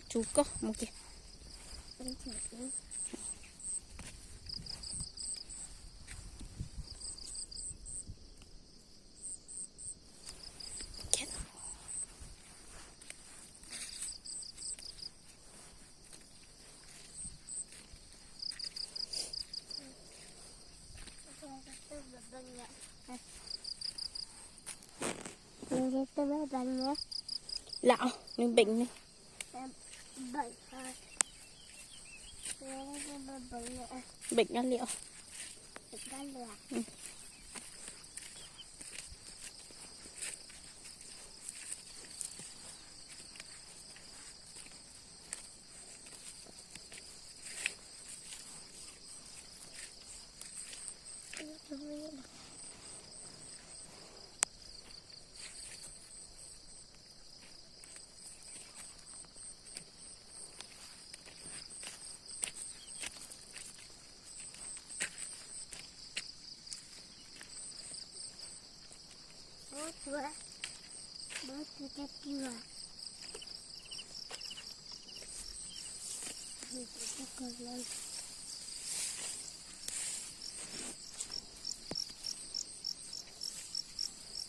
chú có một kìa. Lão, mình bệnh đi. Bệnh nó liệu. Ừ.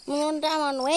Muốn ra mà nuôi.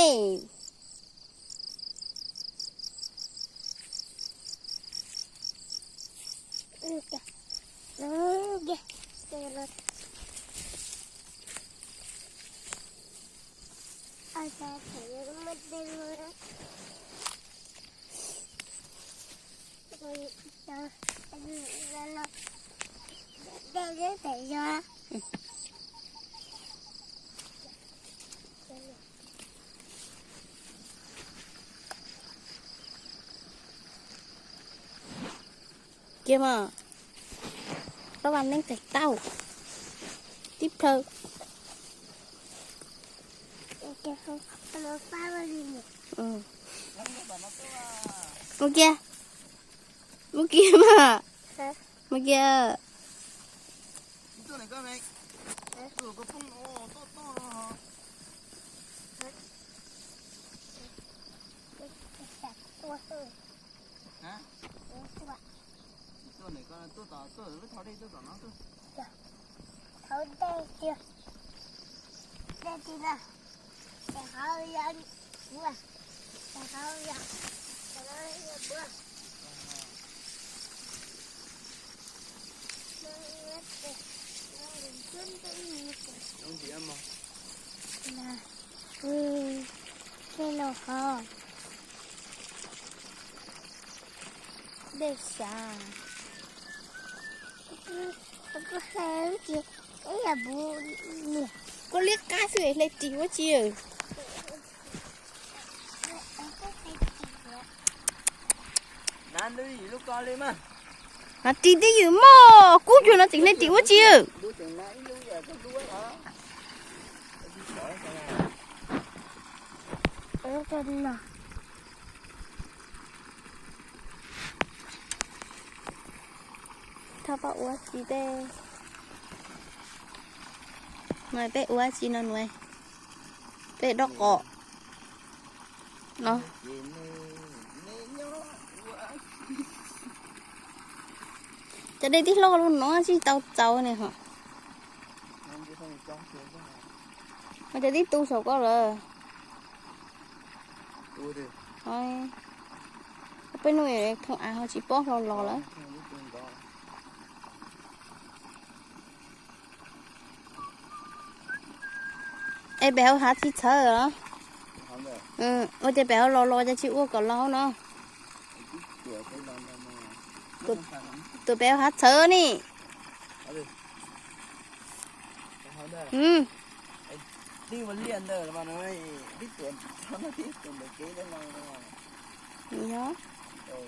Kia mà các bạn nên thạch tao tiếp thơ một kia mà một kia Thấu đây chưa? Đây thì là để khâu dân bữa. Để khâu dân. Để nó bữa. Ông chị em mà. Là cái lò kho. để xa Có khéo chị. Cái là bố nè. có liếc cá sưởi lấy tí quá chiều Nan đi lúc con lên mà. nó tí tí dữ mò cút cho nó tính lấy tí quá chiều Đứa chừng nãy lúc giờ có đuôi hả? Cái lò. thao bảo quá chi đây nói bé quá chi nó nuôi bé đó cọ nó cho đây tí lo luôn nó chứ tao tao này hả mà cho tí tu sầu có rồi thôi bên nuôi không ai họ chỉ bó lò lò lắm ê béo hả thì thở rồi ừ ôi cái béo lò lò cho chị uống cả lò nó tụi béo hát thở nè ừ đi mà liền rồi mà nói đi tuần nó tiếp tuần được kế đó là nhớ ừ